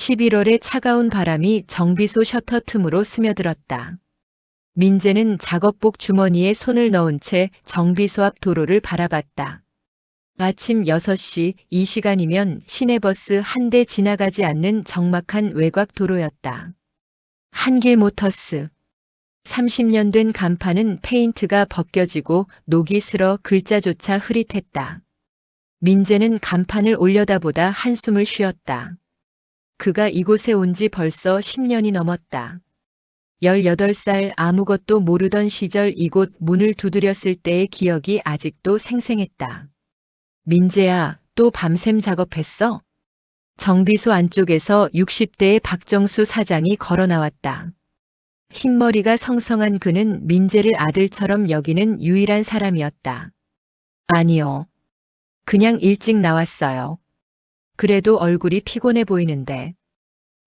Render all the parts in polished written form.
11월의 차가운 바람이 정비소 셔터 틈으로 스며들었다. 민재는 작업복 주머니에 손을 넣은 채 정비소 앞 도로를 바라봤다. 아침 6시, 이 시간이면 시내버스 한 대 지나가지 않는 적막한 외곽 도로였다. 한길모터스. 30년 된 간판은 페인트가 벗겨지고 녹이 슬어 글자조차 흐릿했다. 민재는 간판을 올려다보다 한숨을 쉬었다. 그가 이곳에 온 지 벌써 10년이 넘었다. 18살 아무것도 모르던 시절 이곳 문을 두드렸을 때의 기억이 아직도 생생했다. 민재야, 또 밤샘 작업했어? 정비소 안쪽에서 60대의 박정수 사장이 걸어 나왔다. 흰머리가 성성한 그는 민재를 아들처럼 여기는 유일한 사람이었다. 아니요. 그냥 일찍 나왔어요. 그래도 얼굴이 피곤해 보이는데.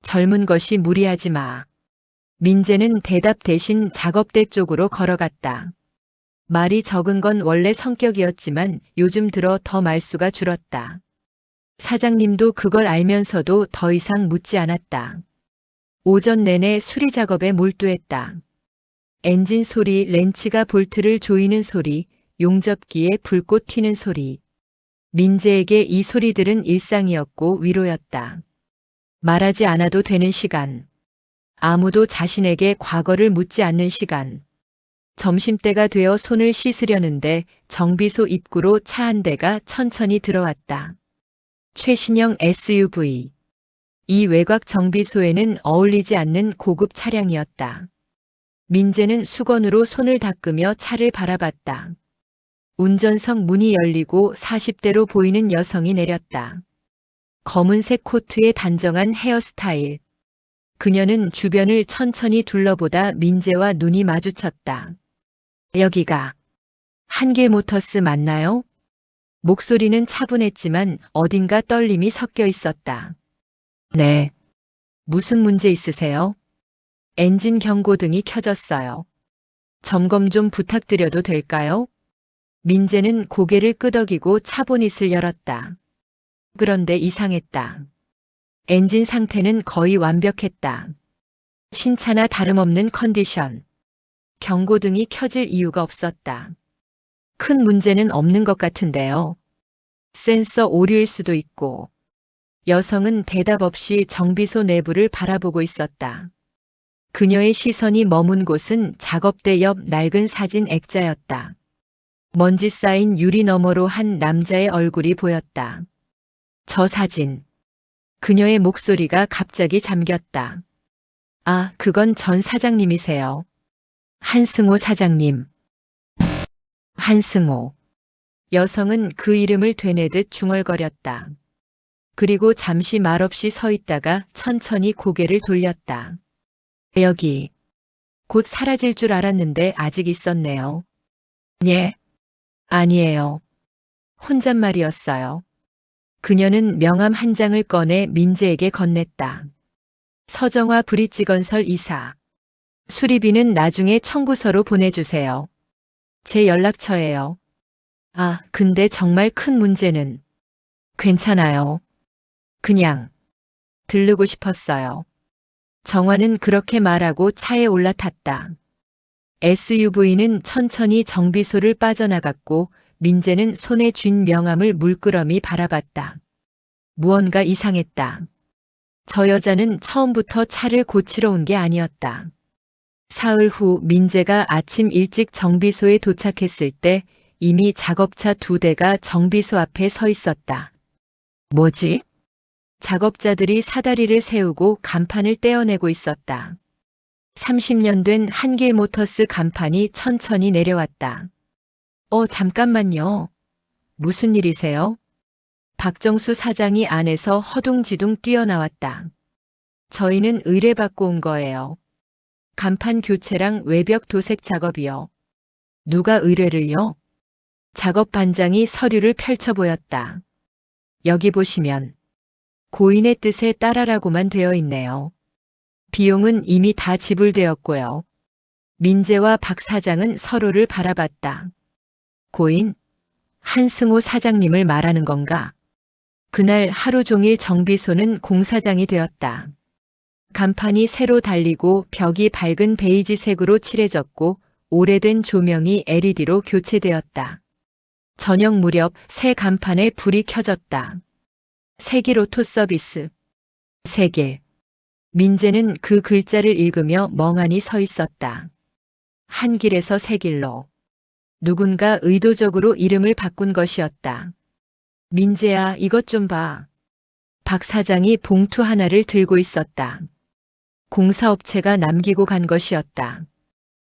젊은 것이 무리하지 마. 민재는 대답 대신 작업대 쪽으로 걸어갔다. 말이 적은 건 원래 성격이었지만 요즘 들어 더 말수가 줄었다. 사장님도 그걸 알면서도 더 이상 묻지 않았다. 오전 내내 수리 작업에 몰두했다. 엔진 소리, 렌치가 볼트를 조이는 소리, 용접기에 불꽃 튀는 소리. 민재에게 이 소리들은 일상이었고 위로였다. 말하지 않아도 되는 시간. 아무도 자신에게 과거를 묻지 않는 시간. 점심때가 되어 손을 씻으려는데 정비소 입구로 차 한 대가 천천히 들어왔다. 최신형 SUV. 이 외곽 정비소에는 어울리지 않는 고급 차량이었다. 민재는 수건으로 손을 닦으며 차를 바라봤다. 운전석 문이 열리고 40대로 보이는 여성이 내렸다. 검은색 코트에 단정한 헤어스타일. 그녀는 주변을 천천히 둘러보다 민재와 눈이 마주쳤다. 여기가 한길모터스 맞나요? 목소리는 차분했지만 어딘가 떨림이 섞여 있었다. 네. 무슨 문제 있으세요? 엔진 경고등이 켜졌어요. 점검 좀 부탁드려도 될까요? 민재는 고개를 끄덕이고 차보닛을 열었다. 그런데 이상했다. 엔진 상태는 거의 완벽했다. 신차나 다름없는 컨디션. 경고등이 켜질 이유가 없었다. 큰 문제는 없는 것 같은데요. 센서 오류일 수도 있고. 여성은 대답 없이 정비소 내부를 바라보고 있었다. 그녀의 시선이 머문 곳은 작업대 옆 낡은 사진 액자였다. 먼지 쌓인 유리 너머로 한 남자의 얼굴이 보였다. 저 사진. 그녀의 목소리가 갑자기 잠겼다. 아, 그건 전 사장님이세요. 한승호 사장님. 한승호. 여성은 그 이름을 되뇌듯 중얼거렸다. 그리고 잠시 말없이 서 있다가 천천히 고개를 돌렸다. 여기. 곧 사라질 줄 알았는데 아직 있었네요. 예. 아니에요. 혼잣말이었어요. 그녀는 명함 한 장을 꺼내 민재에게 건넸다. 서정화 브릿지건설 이사. 수리비는 나중에 청구서로 보내주세요. 제 연락처예요. 아, 근데 정말 큰 문제는. 괜찮아요. 그냥 들르고 싶었어요. 정화는 그렇게 말하고 차에 올라탔다. SUV는 천천히 정비소를 빠져나갔고 민재는 손에 쥔 명함을 물끄러미 바라봤다. 무언가 이상했다. 저 여자는 처음부터 차를 고치러 온 게 아니었다. 사흘 후 민재가 아침 일찍 정비소에 도착했을 때 이미 작업차 2대가 정비소 앞에 서 있었다. 뭐지? 작업자들이 사다리를 세우고 간판을 떼어내고 있었다. 30년 된 한길모터스 간판이 천천히 내려왔다. 잠깐만요. 무슨 일이세요? 박정수 사장이 안에서 허둥지둥 뛰어나왔다. 저희는 의뢰받고 온 거예요. 간판 교체랑 외벽 도색 작업이요. 누가 의뢰를요? 작업 반장이 서류를 펼쳐 보였다. 여기 보시면 고인의 뜻에 따라라고만 되어 있네요. 비용은 이미 다 지불되었고요. 민재와 박 사장은 서로를 바라봤다. 고인? 한승호 사장님을 말하는 건가? 그날 하루 종일 정비소는 공사장이 되었다. 간판이 새로 달리고 벽이 밝은 베이지색으로 칠해졌고 오래된 조명이 LED로 교체되었다. 저녁 무렵 새 간판에 불이 켜졌다. 세길 오토 서비스. 세길. 민재는 그 글자를 읽으며 멍하니 서 있었다. 한 길에서 세 길로. 누군가 의도적으로 이름을 바꾼 것이었다. 민재야, 이것 좀 봐. 박 사장이 봉투 하나를 들고 있었다. 공사업체가 남기고 간 것이었다.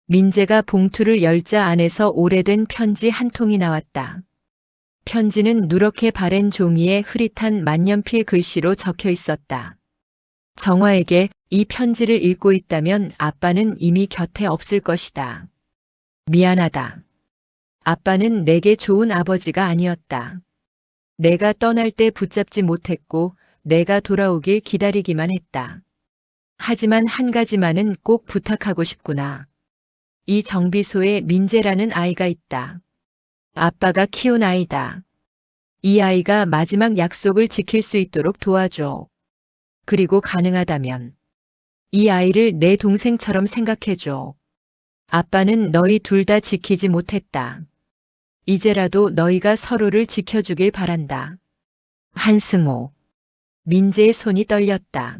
민재가 봉투를 열자 안에서 오래된 편지 한 통이 나왔다. 편지는 누렇게 바랜 종이에 흐릿한 만년필 글씨로 적혀 있었다. 정화에게 이 편지를 읽고 있다면 아빠는 이미 곁에 없을 것이다. 미안하다. 아빠는 내게 좋은 아버지가 아니었다. 내가 떠날 때 붙잡지 못했고 내가 돌아오길 기다리기만 했다. 하지만 한 가지만은 꼭 부탁하고 싶구나. 이 정비소에 민재라는 아이가 있다. 아빠가 키운 아이다. 이 아이가 마지막 약속을 지킬 수 있도록 도와줘. 그리고 가능하다면 이 아이를 내 동생처럼 생각해줘. 아빠는 너희 둘 다 지키지 못했다. 이제라도 너희가 서로를 지켜주길 바란다. 한승호. 민재의 손이 떨렸다.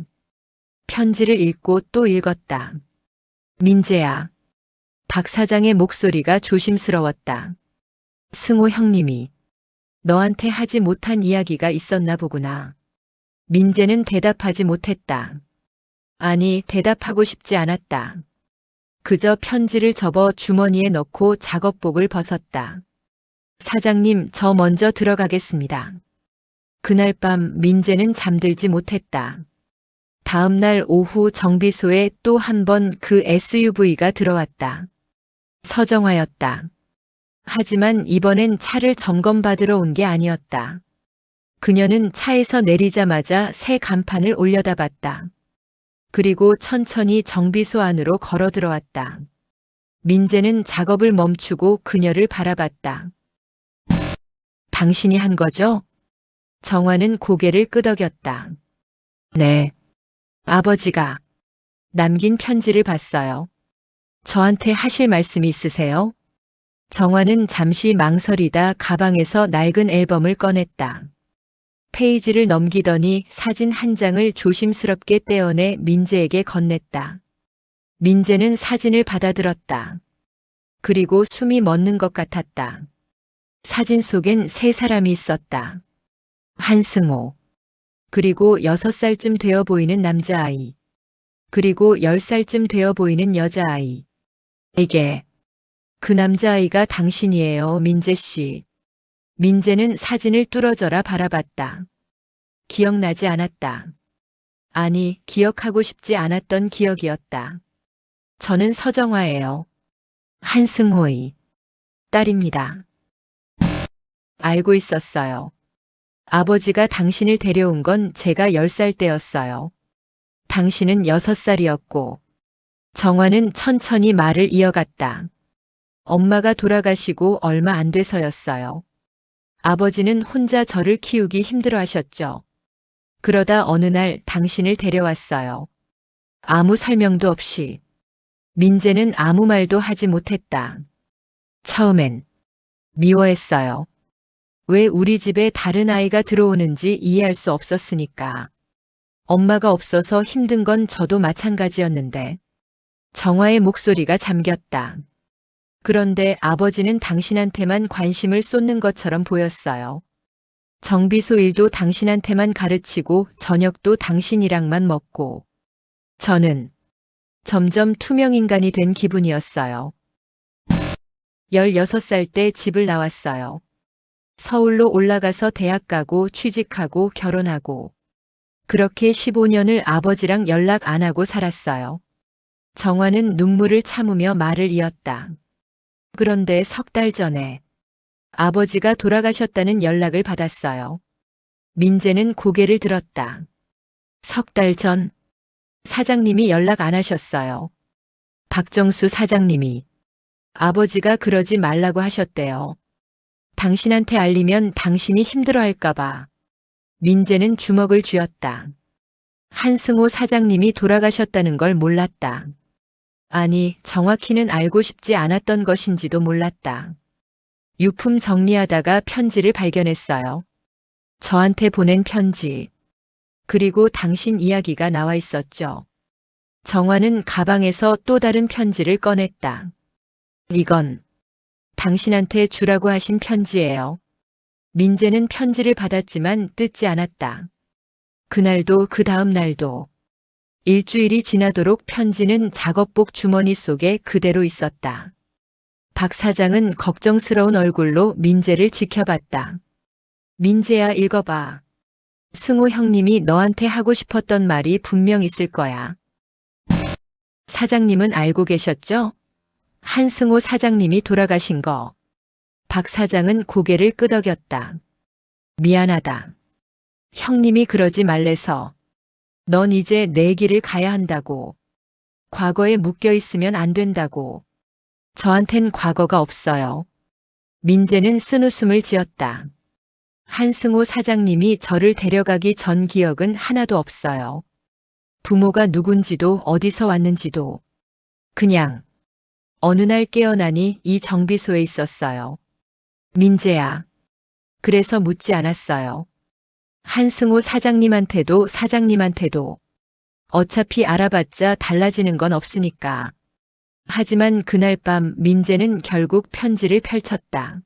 편지를 읽고 또 읽었다. 민재야. 박 사장의 목소리가 조심스러웠다. 승호 형님이 너한테 하지 못한 이야기가 있었나 보구나. 민재는 대답하지 못했다. 아니, 대답하고 싶지 않았다. 그저 편지를 접어 주머니에 넣고 작업복을 벗었다. 사장님, 저 먼저 들어가겠습니다. 그날 밤 민재는 잠들지 못했다. 다음 날 오후 정비소에 또 한 번 그 SUV가 들어왔다. 서정화였다. 하지만 이번엔 차를 점검받으러 온 게 아니었다. 그녀는 차에서 내리자마자 새 간판을 올려다봤다. 그리고 천천히 정비소 안으로 걸어 들어왔다. 민재는 작업을 멈추고 그녀를 바라봤다. 당신이 한 거죠? 정화는 고개를 끄덕였다. 네. 아버지가 남긴 편지를 봤어요. 저한테 하실 말씀이 있으세요? 정화는 잠시 망설이다 가방에서 낡은 앨범을 꺼냈다. 페이지를 넘기더니 사진 한 장을 조심스럽게 떼어내 민재에게 건넸다. 민재는 사진을 받아들었다. 그리고 숨이 멎는 것 같았다. 사진 속엔 세 사람이 있었다. 한승호. 그리고 6살쯤 되어 보이는 남자아이. 그리고 10살쯤 되어 보이는 여자아이. 이게 그 남자아이가 당신이에요, 민재 씨. 민재는 사진을 뚫어져라 바라봤다. 기억나지 않았다. 아니, 기억하고 싶지 않았던 기억이었다. 저는 서정화예요. 한승호의 딸입니다. 알고 있었어요. 아버지가 당신을 데려온 건 제가 10살 때였어요. 당신은 6살이었고. 정화는 천천히 말을 이어갔다. 엄마가 돌아가시고 얼마 안 돼서였어요. 아버지는 혼자 저를 키우기 힘들어하셨죠. 그러다 어느 날 당신을 데려왔어요. 아무 설명도 없이. 민재는 아무 말도 하지 못했다. 처음엔 미워했어요. 왜 우리 집에 다른 아이가 들어오는지 이해할 수 없었으니까. 엄마가 없어서 힘든 건 저도 마찬가지였는데. 정화의 목소리가 잠겼다. 그런데 아버지는 당신한테만 관심을 쏟는 것처럼 보였어요. 정비소 일도 당신한테만 가르치고 저녁도 당신이랑만 먹고. 저는 점점 투명인간이 된 기분이었어요. 16살 때 집을 나왔어요. 서울로 올라가서 대학 가고 취직하고 결혼하고. 그렇게 15년을 아버지랑 연락 안 하고 살았어요. 정화는 눈물을 참으며 말을 이었다. 그런데 석 달 전에 아버지가 돌아가셨다는 연락을 받았어요. 민재는 고개를 들었다. 석 달 전 사장님이 연락 안 하셨어요. 박정수 사장님이. 아버지가 그러지 말라고 하셨대요. 당신한테 알리면 당신이 힘들어할까 봐. 민재는 주먹을 쥐었다. 한승호 사장님이 돌아가셨다는 걸 몰랐다. 아니, 정확히는 알고 싶지 않았던 것인지도 몰랐다. 유품 정리하다가 편지를 발견했어요. 저한테 보낸 편지. 그리고 당신 이야기가 나와 있었죠. 정화는 가방에서 또 다른 편지를 꺼냈다. 이건 당신한테 주라고 하신 편지예요. 민재는 편지를 받았지만 뜯지 않았다. 그날도 그 다음 날도 일주일이 지나도록 편지는 작업복 주머니 속에 그대로 있었다. 박 사장은 걱정스러운 얼굴로 민재를 지켜봤다. 민재야, 읽어봐. 승우 형님이 너한테 하고 싶었던 말이 분명 있을 거야. 사장님은 알고 계셨죠? 한승호 사장님이 돌아가신 거. 박 사장은 고개를 끄덕였다. 미안하다. 형님이 그러지 말래서. 넌 이제 내 길을 가야 한다고. 과거에 묶여 있으면 안 된다고. 저한텐 과거가 없어요. 민재는 쓴웃음을 지었다. 한승호 사장님이 저를 데려가기 전 기억은 하나도 없어요. 부모가 누군지도 어디서 왔는지도. 그냥 어느 날 깨어나니 이 정비소에 있었어요. 민재야. 그래서 묻지 않았어요. 한승호 사장님한테도 사장님한테도. 어차피 알아봤자 달라지는 건 없으니까. 하지만 그날 밤 민재는 결국 편지를 펼쳤다.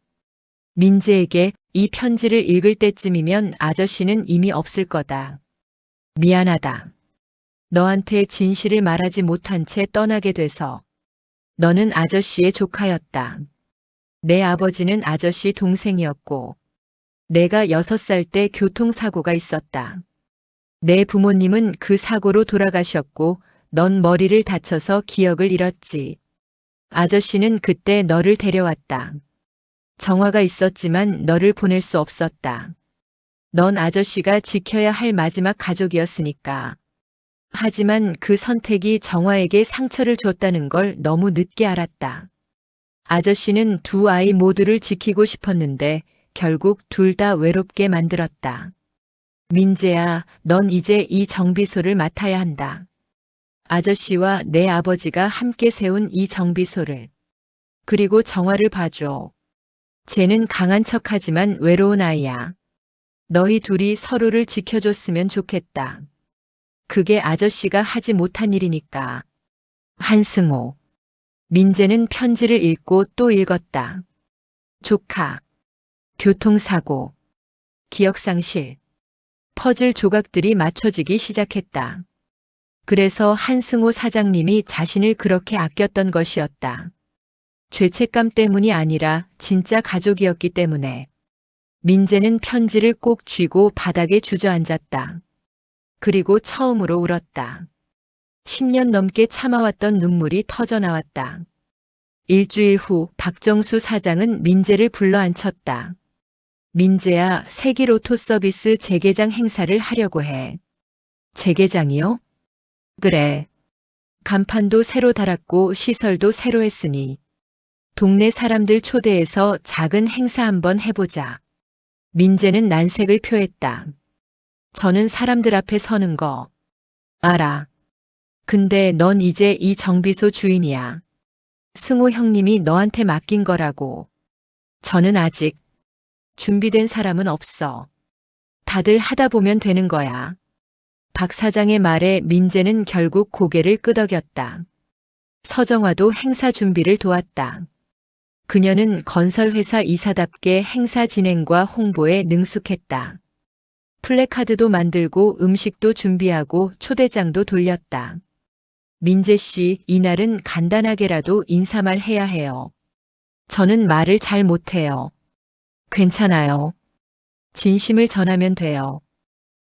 민재에게 이 편지를 읽을 때쯤이면 아저씨는 이미 없을 거다. 미안하다. 너한테 진실을 말하지 못한 채 떠나게 돼서. 너는 아저씨의 조카였다. 내 아버지는 아저씨 동생이었고, 내가 6살 때 교통사고가 있었다. 내 부모님은 그 사고로 돌아가셨고, 넌 머리를 다쳐서 기억을 잃었지. 아저씨는 그때 너를 데려왔다. 정화가 있었지만 너를 보낼 수 없었다. 넌 아저씨가 지켜야 할 마지막 가족이었으니까. 하지만 그 선택이 정화에게 상처를 줬다는 걸 너무 늦게 알았다. 아저씨는 두 아이 모두를 지키고 싶었는데 결국 둘 다 외롭게 만들었다. 민재야, 넌 이제 이 정비소를 맡아야 한다. 아저씨와 내 아버지가 함께 세운 이 정비소를. 그리고 정화를 봐줘. 쟤는 강한 척하지만 외로운 아이야. 너희 둘이 서로를 지켜줬으면 좋겠다. 그게 아저씨가 하지 못한 일이니까. 한승호. 민재는 편지를 읽고 또 읽었다. 조카. 교통사고. 기억상실. 퍼즐 조각들이 맞춰지기 시작했다. 그래서 한승호 사장님이 자신을 그렇게 아꼈던 것이었다. 죄책감 때문이 아니라 진짜 가족이었기 때문에. 민재는 편지를 꼭 쥐고 바닥에 주저앉았다. 그리고 처음으로 울었다. 10년 넘게 참아왔던 눈물이 터져나왔다. 일주일 후 박정수 사장은 민재를 불러 앉혔다. 민재야, 세기로토 서비스 재개장 행사를 하려고 해. 재개장이요? 그래. 간판도 새로 달았고 시설도 새로 했으니. 동네 사람들 초대해서 작은 행사 한번 해보자. 민재는 난색을 표했다. 저는 사람들 앞에 서는 거 알아. 근데 넌 이제 이 정비소 주인이야. 승호 형님이 너한테 맡긴 거라고. 저는 아직 준비된 사람은 없어. 다들 하다 보면 되는 거야. 박 사장의 말에 민재는 결국 고개를 끄덕였다. 서정화도 행사 준비를 도왔다. 그녀는 건설회사 이사답게 행사 진행과 홍보에 능숙했다. 플래카드도 만들고 음식도 준비하고 초대장도 돌렸다. 민재 씨, 이날은 간단하게라도 인사말 해야 해요. 저는 말을 잘 못해요. 괜찮아요. 진심을 전하면 돼요.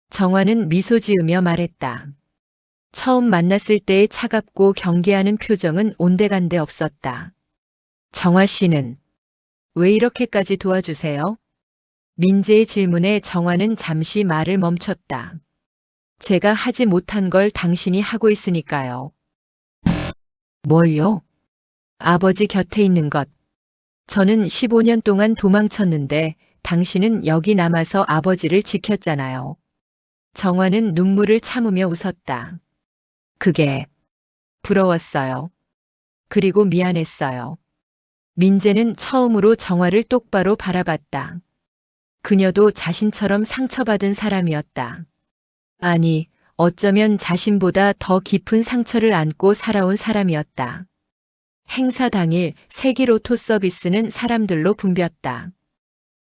정화는 미소 지으며 말했다. 처음 만났을 때의 차갑고 경계하는 표정은 온데간데 없었다. 정화 씨는 왜 이렇게까지 도와주세요? 민재의 질문에 정화는 잠시 말을 멈췄다. 제가 하지 못한 걸 당신이 하고 있으니까요. 뭘요? 아버지 곁에 있는 것. 저는 15년 동안 도망쳤는데 당신은 여기 남아서 아버지를 지켰잖아요. 정화는 눈물을 참으며 웃었다. 그게 부러웠어요. 그리고 미안했어요. 민재는 처음으로 정화를 똑바로 바라봤다. 그녀도 자신처럼 상처받은 사람이었다. 아니, 어쩌면 자신보다 더 깊은 상처를 안고 살아온 사람이었다. 행사 당일 세기로토 서비스는 사람들로 붐볐다.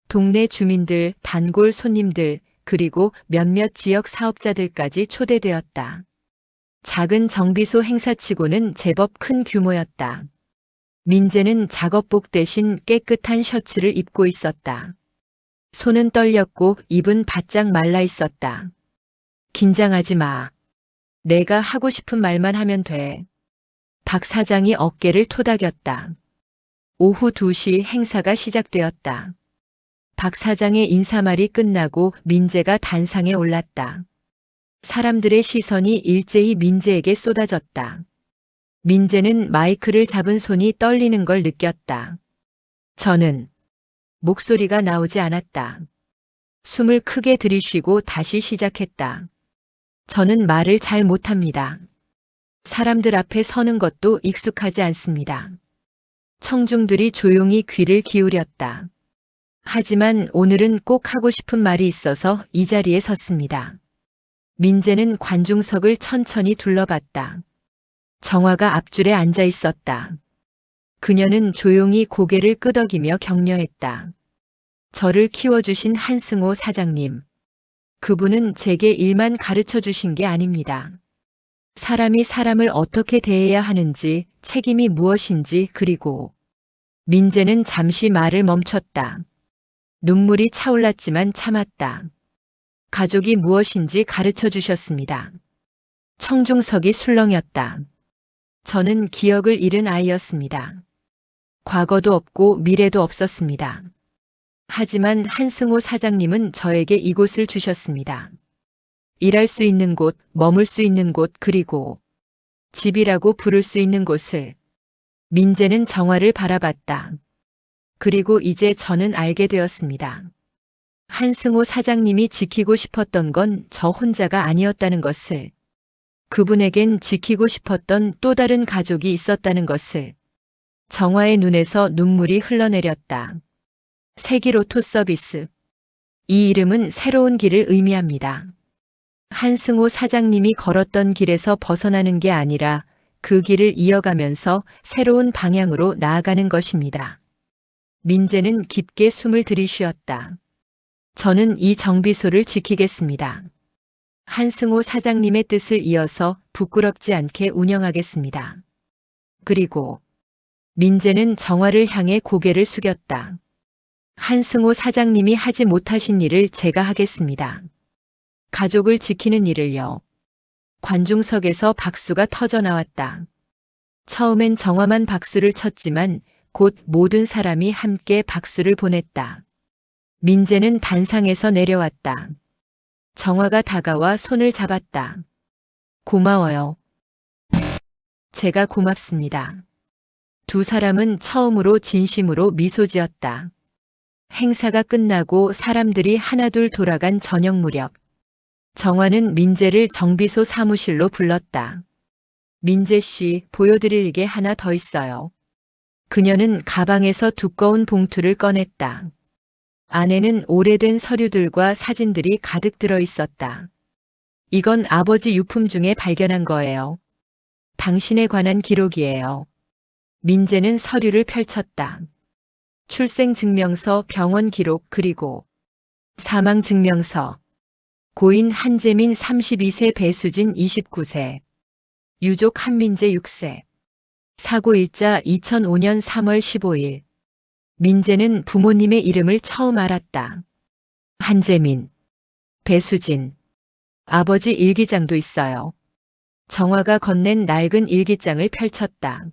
동네 주민들, 단골 손님들, 그리고 몇몇 지역 사업자들까지 초대되었다. 작은 정비소 행사치고는 제법 큰 규모였다. 민재는 작업복 대신 깨끗한 셔츠를 입고 있었다. 손은 떨렸고 입은 바짝 말라 있었다. 긴장하지 마. 내가 하고 싶은 말만 하면 돼. 박 사장이 어깨를 토닥였다. 오후 2시 행사가 시작되었다. 박 사장의 인사말이 끝나고 민재가 단상에 올랐다. 사람들의 시선이 일제히 민재에게 쏟아졌다. 민재는 마이크를 잡은 손이 떨리는 걸 느꼈다. 저는 목소리가 나오지 않았다. 숨을 크게 들이쉬고 다시 시작했다. 저는 말을 잘 못합니다. 사람들 앞에 서는 것도 익숙하지 않습니다. 청중들이 조용히 귀를 기울였다. 하지만 오늘은 꼭 하고 싶은 말이 있어서 이 자리에 섰습니다. 민재는 관중석을 천천히 둘러봤다. 정화가 앞줄에 앉아 있었다. 그녀는 조용히 고개를 끄덕이며 격려했다. 저를 키워주신 한승호 사장님. 그분은 제게 일만 가르쳐 주신 게 아닙니다. 사람이 사람을 어떻게 대해야 하는지, 책임이 무엇인지, 그리고 민재는 잠시 말을 멈췄다. 눈물이 차올랐지만 참았다. 가족이 무엇인지 가르쳐 주셨습니다. 청중석이 술렁였다. 저는 기억을 잃은 아이였습니다. 과거도 없고 미래도 없었습니다. 하지만 한승호 사장님은 저에게 이곳을 주셨습니다. 일할 수 있는 곳, 머물 수 있는 곳, 그리고 집이라고 부를 수 있는 곳을. 민재는 정화를 바라봤다. 그리고 이제 저는 알게 되었습니다. 한승호 사장님이 지키고 싶었던 건 저 혼자가 아니었다는 것을. 그분에겐 지키고 싶었던 또 다른 가족이 있었다는 것을. 정화의 눈에서 눈물이 흘러내렸다. 세기로토 서비스. 이 이름은 새로운 길을 의미합니다. 한승호 사장님이 걸었던 길에서 벗어나는 게 아니라 그 길을 이어가면서 새로운 방향으로 나아가는 것입니다. 민재는 깊게 숨을 들이쉬었다. 저는 이 정비소를 지키겠습니다. 한승호 사장님의 뜻을 이어서 부끄럽지 않게 운영하겠습니다. 그리고 민재는 정화를 향해 고개를 숙였다. 한승호 사장님이 하지 못하신 일을 제가 하겠습니다. 가족을 지키는 일을요. 관중석에서 박수가 터져 나왔다. 처음엔 정화만 박수를 쳤지만 곧 모든 사람이 함께 박수를 보냈다. 민재는 단상에서 내려왔다. 정화가 다가와 손을 잡았다. 고마워요. 제가 고맙습니다. 두 사람은 처음으로 진심으로 미소 지었다. 행사가 끝나고 사람들이 하나둘 돌아간 저녁 무렵, 정화는 민재를 정비소 사무실로 불렀다. 민재 씨, 보여드릴 게 하나 더 있어요. 그녀는 가방에서 두꺼운 봉투를 꺼냈다. 안에는 오래된 서류들과 사진들이 가득 들어 있었다. 이건 아버지 유품 중에 발견한 거예요. 당신에 관한 기록이에요. 민재는 서류를 펼쳤다. 출생증명서, 병원 기록, 그리고 사망증명서. 고인 한재민 32세, 배수진 29세. 유족 한민재 6세. 사고일자 2005년 3월 15일. 민재는 부모님의 이름을 처음 알았다. 한재민, 배수진. 아버지 일기장도 있어요. 정화가 건넨 낡은 일기장을 펼쳤다.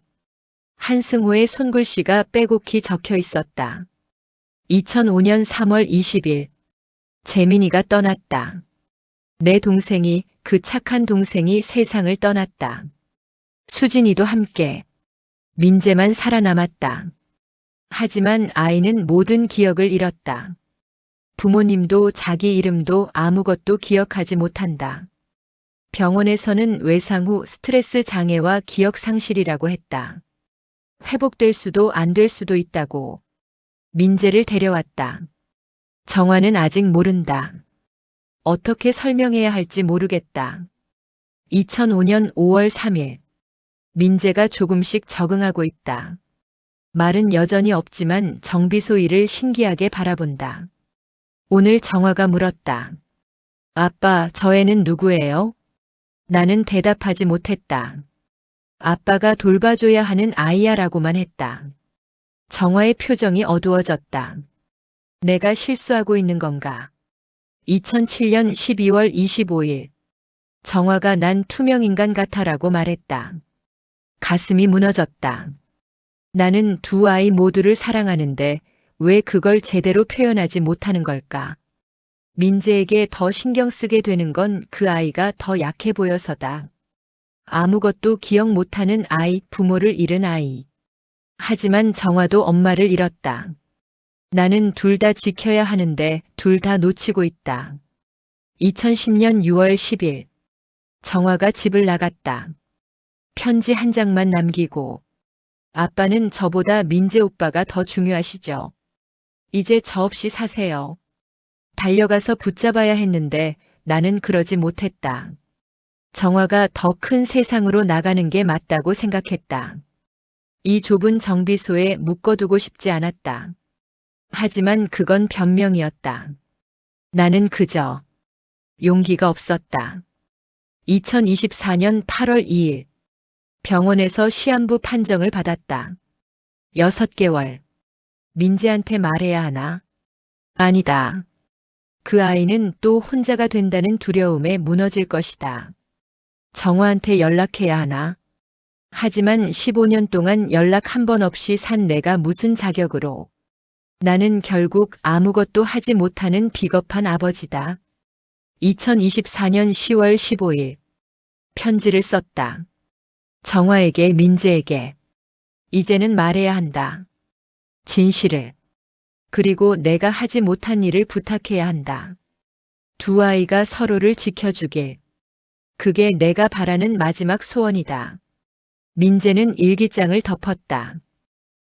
한승호의 손글씨가 빼곡히 적혀 있었다. 2005년 3월 20일. 재민이가 떠났다. 내 동생이, 그 착한 동생이 세상을 떠났다. 수진이도 함께. 민재만 살아남았다. 하지만 아이는 모든 기억을 잃었다. 부모님도 자기 이름도 아무것도 기억하지 못한다. 병원에서는 외상 후 스트레스 장애와 기억 상실이라고 했다. 회복될 수도 안 될 수도 있다고. 민재를 데려왔다. 정화는 아직 모른다. 어떻게 설명해야 할지 모르겠다. 2005년 5월 3일. 민재가 조금씩 적응하고 있다. 말은 여전히 없지만 정비소 일을 신기하게 바라본다. 오늘 정화가 물었다. 아빠, 저 애는 누구예요? 나는 대답하지 못했다. 아빠가 돌봐줘야 하는 아이야 라고만 했다. 정화의 표정이 어두워졌다. 내가 실수하고 있는 건가? 2007년 12월 25일. 정화가 난 투명인간 같아라고 말했다. 가슴이 무너졌다. 나는 두 아이 모두를 사랑하는데 왜 그걸 제대로 표현하지 못하는 걸까? 민재에게 더 신경 쓰게 되는 건 그 아이가 더 약해 보여서다. 아무것도 기억 못하는 아이, 부모를 잃은 아이. 하지만 정화도 엄마를 잃었다. 나는 둘 다 지켜야 하는데 둘 다 놓치고 있다. 2010년 6월 10일. 정화가 집을 나갔다. 편지 한 장만 남기고. 아빠는 저보다 민재 오빠가 더 중요하시죠. 이제 저 없이 사세요. 달려가서 붙잡아야 했는데 나는 그러지 못했다. 정화가 더 큰 세상으로 나가는 게 맞다고 생각했다. 이 좁은 정비소에 묶어두고 싶지 않았다. 하지만 그건 변명이었다. 나는 그저 용기가 없었다. 2024년 8월 2일. 병원에서 시한부 판정을 받았다. 6개월. 민재한테 말해야 하나? 아니다. 그 아이는 또 혼자가 된다는 두려움에 무너질 것이다. 정화한테 연락해야 하나? 하지만 15년 동안 연락 한 번 없이 산 내가 무슨 자격으로. 나는 결국 아무것도 하지 못하는 비겁한 아버지다. 2024년 10월 15일. 편지를 썼다. 정화에게, 민재에게. 이제는 말해야 한다. 진실을. 그리고 내가 하지 못한 일을 부탁해야 한다. 두 아이가 서로를 지켜주길. 그게 내가 바라는 마지막 소원이다. 민재는 일기장을 덮었다.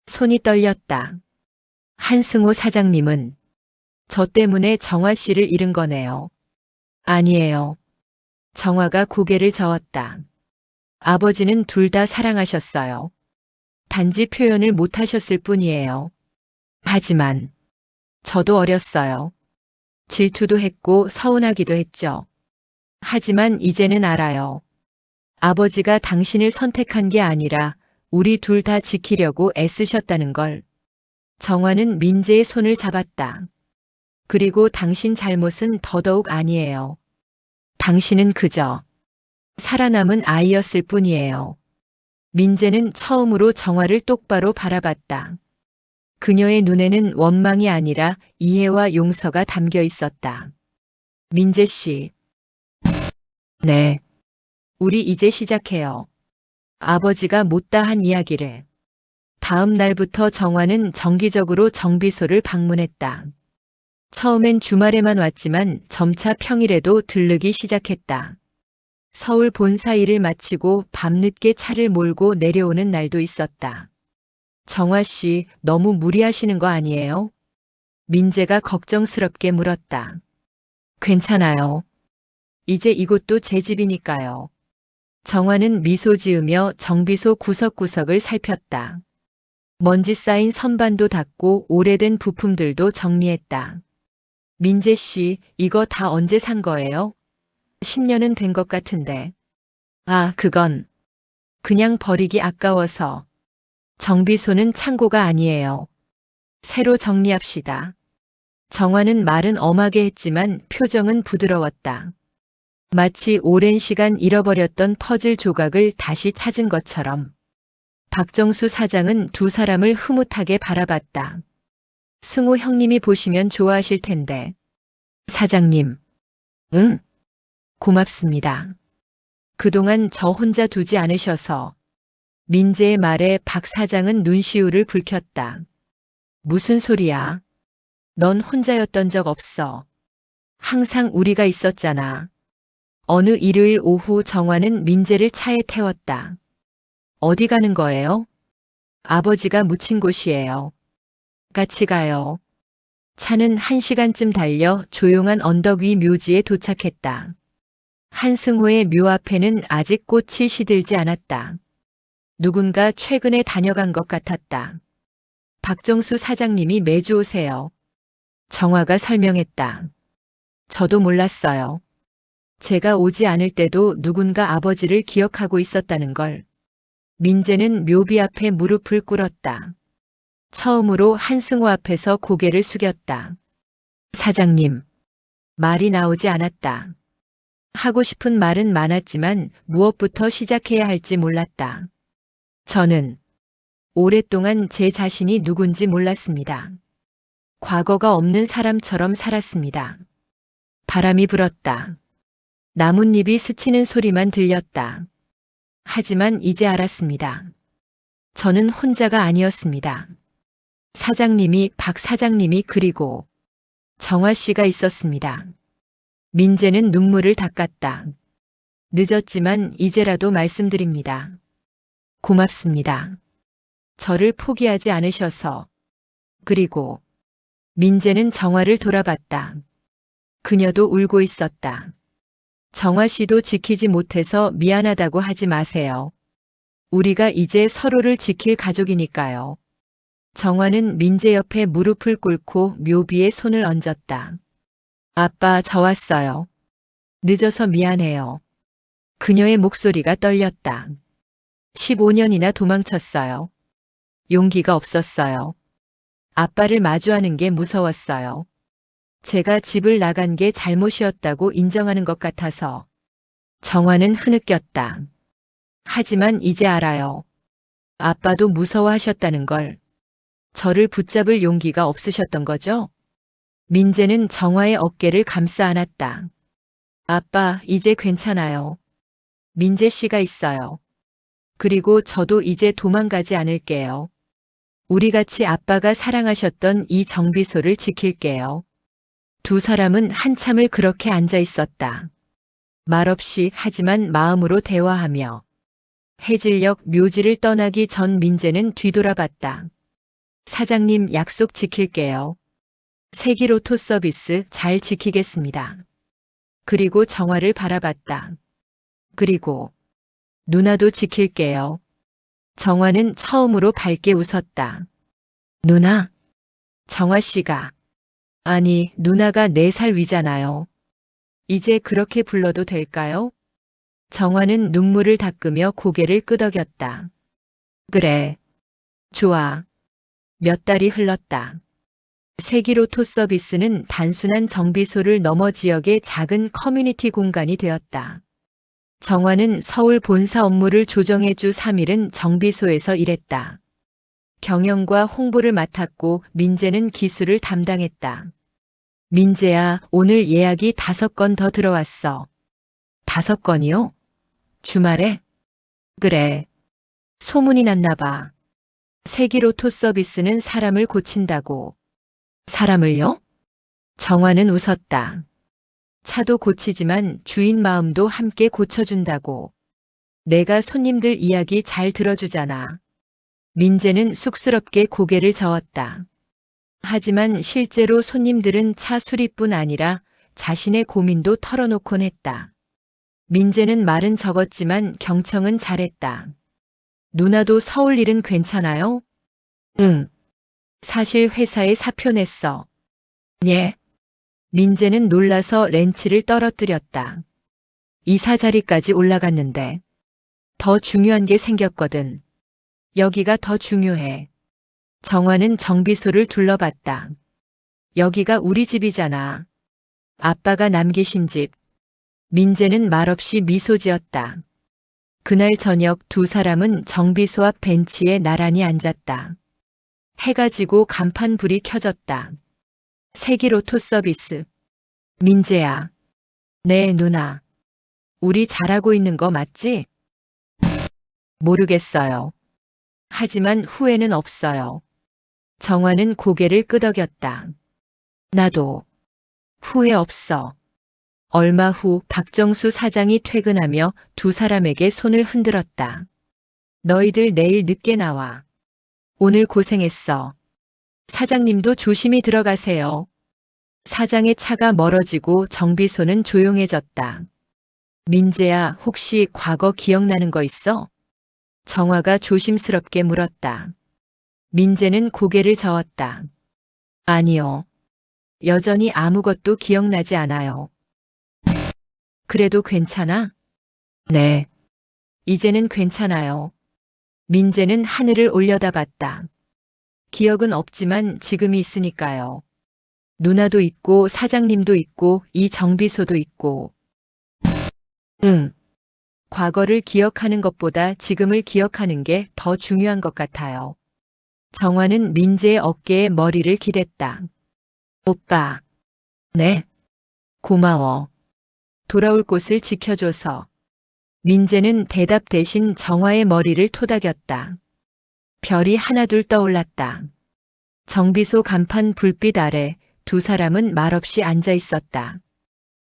손이 떨렸다. 한승호 사장님은 저 때문에 정화 씨를 잃은 거네요. 아니에요. 정화가 고개를 저었다. 아버지는 둘 다 사랑하셨어요. 단지 표현을 못하셨을 뿐이에요. 하지만 저도 어렸어요. 질투도 했고 서운하기도 했죠. 하지만 이제는 알아요. 아버지가 당신을 선택한 게 아니라 우리 둘 다 지키려고 애쓰셨다는 걸. 정화는 민재의 손을 잡았다. 그리고 당신 잘못은 더더욱 아니에요. 당신은 그저 살아남은 아이였을 뿐이에요. 민재는 처음으로 정화를 똑바로 바라봤다. 그녀의 눈에는 원망이 아니라 이해와 용서가 담겨 있었다. 민재 씨. 네. 우리 이제 시작해요. 아버지가 못다 한 이야기를. 다음 날부터 정화는 정기적으로 정비소를 방문했다. 처음엔 주말에만 왔지만 점차 평일에도 들르기 시작했다. 서울 본사 일을 마치고 밤늦게 차를 몰고 내려오는 날도 있었다. 정화 씨, 너무 무리하시는 거 아니에요? 민재가 걱정스럽게 물었다. 괜찮아요. 이제 이곳도 제 집이니까요. 정화는 미소 지으며 정비소 구석구석을 살폈다. 먼지 쌓인 선반도 닦고 오래된 부품들도 정리했다. 민재 씨, 이거 다 언제 산 거예요? 10년은 된 것 같은데. 아, 그건 그냥 버리기 아까워서. 정비소는 창고가 아니에요. 새로 정리합시다. 정화는 말은 엄하게 했지만 표정은 부드러웠다. 마치 오랜 시간 잃어버렸던 퍼즐 조각을 다시 찾은 것처럼. 박정수 사장은 두 사람을 흐뭇하게 바라봤다. 승호 형님이 보시면 좋아하실 텐데. 사장님. 응? 고맙습니다. 그동안 저 혼자 두지 않으셔서. 민재의 말에 박 사장은 눈시울을 붉혔다. 무슨 소리야? 넌 혼자였던 적 없어. 항상 우리가 있었잖아. 어느 일요일 오후 정화는 민재를 차에 태웠다. 어디 가는 거예요? 아버지가 묻힌 곳이에요. 같이 가요. 차는 1시간쯤 달려 조용한 언덕 위 묘지에 도착했다. 한승호의 묘 앞에는 아직 꽃이 시들지 않았다. 누군가 최근에 다녀간 것 같았다. 박정수 사장님이 매주 오세요. 정화가 설명했다. 저도 몰랐어요. 제가 오지 않을 때도 누군가 아버지를 기억하고 있었다는 걸. 민재는 묘비 앞에 무릎을 꿇었다. 처음으로 한승호 앞에서 고개를 숙였다. 사장님. 말이 나오지 않았다. 하고 싶은 말은 많았지만 무엇부터 시작해야 할지 몰랐다. 저는 오랫동안 제 자신이 누군지 몰랐습니다. 과거가 없는 사람처럼 살았습니다. 바람이 불었다. 나뭇잎이 스치는 소리만 들렸다. 하지만 이제 알았습니다. 저는 혼자가 아니었습니다. 사장님이, 박 사장님이 그리고 정화 씨가 있었습니다. 민재는 눈물을 닦았다. 늦었지만 이제라도 말씀드립니다. 고맙습니다. 저를 포기하지 않으셔서. 그리고 민재는 정화를 돌아봤다. 그녀도 울고 있었다. 정화 씨도 지키지 못해서 미안하다고 하지 마세요. 우리가 이제 서로를 지킬 가족이니까요. 정화는 민재 옆에 무릎을 꿇고 묘비에 손을 얹었다. 아빠, 저 왔어요. 늦어서 미안해요. 그녀의 목소리가 떨렸다. 15년이나 도망쳤어요. 용기가 없었어요. 아빠를 마주하는 게 무서웠어요. 제가 집을 나간 게 잘못이었다고 인정하는 것 같아서. 정화는 흐느꼈다. 하지만 이제 알아요. 아빠도 무서워하셨다는 걸. 저를 붙잡을 용기가 없으셨던 거죠? 민재는 정화의 어깨를 감싸 안았다. 아빠, 이제 괜찮아요. 민재 씨가 있어요. 그리고 저도 이제 도망가지 않을게요. 우리 같이 아빠가 사랑하셨던 이 정비소를 지킬게요. 두 사람은 한참을 그렇게 앉아 있었다. 말없이 하지만 마음으로 대화하며. 해질녘 묘지를 떠나기 전 민재는 뒤돌아봤다. 사장님, 약속 지킬게요. 세기로토 서비스 잘 지키겠습니다. 그리고 정화를 바라봤다. 그리고 누나도 지킬게요. 정화는 처음으로 밝게 웃었다. 누나? 정화 씨가. 아니, 누나가 4살 위잖아요. 이제 그렇게 불러도 될까요? 정화는 눈물을 닦으며 고개를 끄덕였다. 그래. 좋아. 몇 달이 흘렀다. 세기로토 서비스는 단순한 정비소를 넘어 지역의 작은 커뮤니티 공간이 되었다. 정화는 서울 본사 업무를 조정해 주 3일은 정비소에서 일했다. 경영과 홍보를 맡았고 민재는 기술을 담당했다. 민재야, 오늘 예약이 5건 더 들어왔어. 5건이요? 주말에? 그래. 소문이 났나 봐. 세기로토 서비스는 사람을 고친다고. 사람을요? 정화는 웃었다. 차도 고치지만 주인 마음도 함께 고쳐준다고. 내가 손님들 이야기 잘 들어주잖아. 민재는 쑥스럽게 고개를 저었다. 하지만 실제로 손님들은 차 수리뿐 아니라 자신의 고민도 털어놓곤 했다. 민재는 말은 적었지만 경청은 잘했다. 누나도 서울 일은 괜찮아요? 응. 사실 회사에 사표 냈어. 예. 민재는 놀라서 렌치를 떨어뜨렸다. 이사 자리까지 올라갔는데 더 중요한 게 생겼거든. 여기가 더 중요해. 정화는 정비소를 둘러봤다. 여기가 우리 집이잖아. 아빠가 남기신 집. 민재는 말없이 미소 지었다. 그날 저녁 두 사람은 정비소 앞 벤치에 나란히 앉았다. 해가 지고 간판 불이 켜졌다. 세기로토 서비스. 민재야. 네, 누나. 우리 잘하고 있는 거 맞지? 모르겠어요. 하지만 후회는 없어요. 정화는 고개를 끄덕였다. 나도 후회 없어. 얼마 후 박정수 사장이 퇴근하며 두 사람에게 손을 흔들었다. 너희들 내일 늦게 나와. 오늘 고생했어. 사장님도 조심히 들어가세요. 사장의 차가 멀어지고 정비소는 조용해졌다. 민재야, 혹시 과거 기억나는 거 있어? 정화가 조심스럽게 물었다. 민재는 고개를 저었다. 아니요. 여전히 아무것도 기억나지 않아요. 그래도 괜찮아? 네. 이제는 괜찮아요. 민재는 하늘을 올려다봤다. 기억은 없지만 지금이 있으니까요. 누나도 있고 사장님도 있고 이 정비소도 있고. 응. 과거를 기억하는 것보다 지금을 기억하는 게 더 중요한 것 같아요. 정화는 민재의 어깨에 머리를 기댔다. 오빠. 네. 고마워. 돌아올 곳을 지켜줘서. 민재는 대답 대신 정화의 머리를 토닥였다. 별이 하나둘 떠올랐다. 정비소 간판 불빛 아래 두 사람은 말없이 앉아 있었다.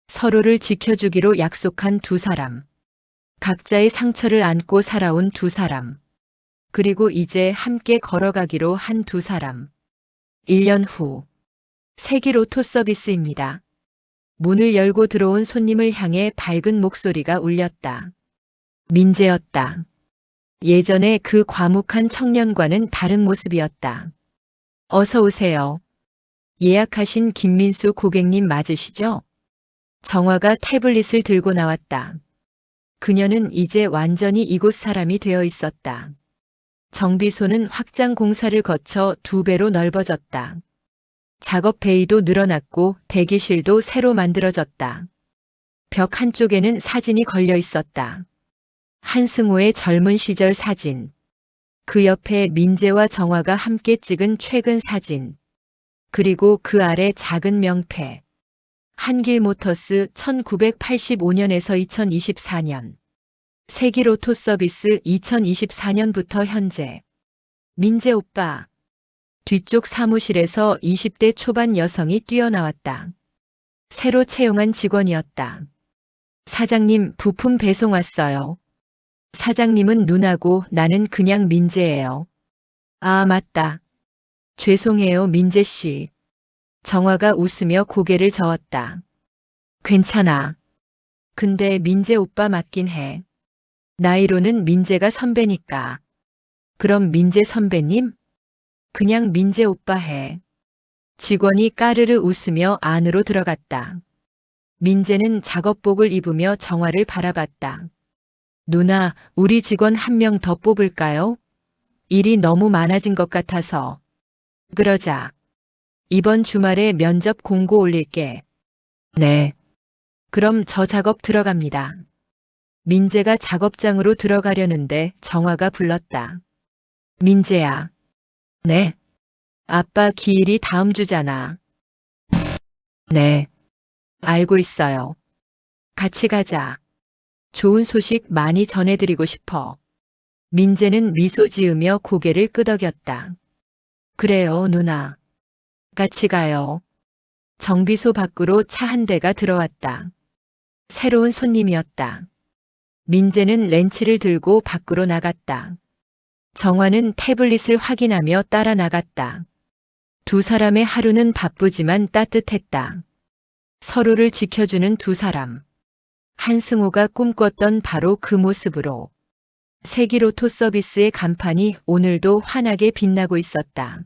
서로를 지켜주기로 약속한 두 사람. 각자의 상처를 안고 살아온 두 사람. 그리고 이제 함께 걸어가기로 한 두 사람. 1년 후. 세기로토 서비스입니다. 문을 열고 들어온 손님을 향해 밝은 목소리가 울렸다. 민재였다. 예전에 그 과묵한 청년과는 다른 모습이었다. 어서 오세요. 예약하신 김민수 고객님 맞으시죠? 정화가 태블릿을 들고 나왔다. 그녀는 이제 완전히 이곳 사람이 되어 있었다. 정비소는 확장 공사를 거쳐 2배로 넓어졌다. 작업 베이도 늘어났고 대기실도 새로 만들어졌다. 벽 한쪽에는 사진이 걸려 있었다. 한승호의 젊은 시절 사진. 그 옆에 민재와 정화가 함께 찍은 최근 사진. 그리고 그 아래 작은 명패. 한길모터스 1985년에서 2024년. 세기로토 서비스 2024년부터 현재. 민재 오빠. 뒤쪽 사무실에서 20대 초반 여성이 뛰어나왔다. 새로 채용한 직원이었다. 사장님, 부품 배송 왔어요. 사장님은 누나고 나는 그냥 민재예요. 아, 맞다. 죄송해요, 민재 씨. 정화가 웃으며 고개를 저었다. 괜찮아. 근데 민재 오빠 맞긴 해. 나이로는 민재가 선배니까. 그럼 민재 선배님? 그냥 민재 오빠 해. 직원이 까르르 웃으며 안으로 들어갔다. 민재는 작업복을 입으며 정화를 바라봤다. 누나, 우리 직원 한 명 더 뽑을까요? 일이 너무 많아진 것 같아서. 그러자. 이번 주말에 면접 공고 올릴게. 네. 그럼 저 작업 들어갑니다. 민재가 작업장으로 들어가려는데 정화가 불렀다. 민재야. 네. 아빠 기일이 다음 주잖아. 네. 알고 있어요. 같이 가자. 좋은 소식 많이 전해드리고 싶어. 민재는 미소 지으며 고개를 끄덕였다. 그래요, 누나. 같이 가요. 정비소 밖으로 차 한 대가 들어왔다. 새로운 손님이었다. 민재는 렌치를 들고 밖으로 나갔다. 정화는 태블릿을 확인하며 따라 나갔다. 두 사람의 하루는 바쁘지만 따뜻했다. 서로를 지켜주는 두 사람. 한승호가 꿈꿨던 바로 그 모습으로. 세기로토 서비스의 간판이 오늘도 환하게 빛나고 있었다.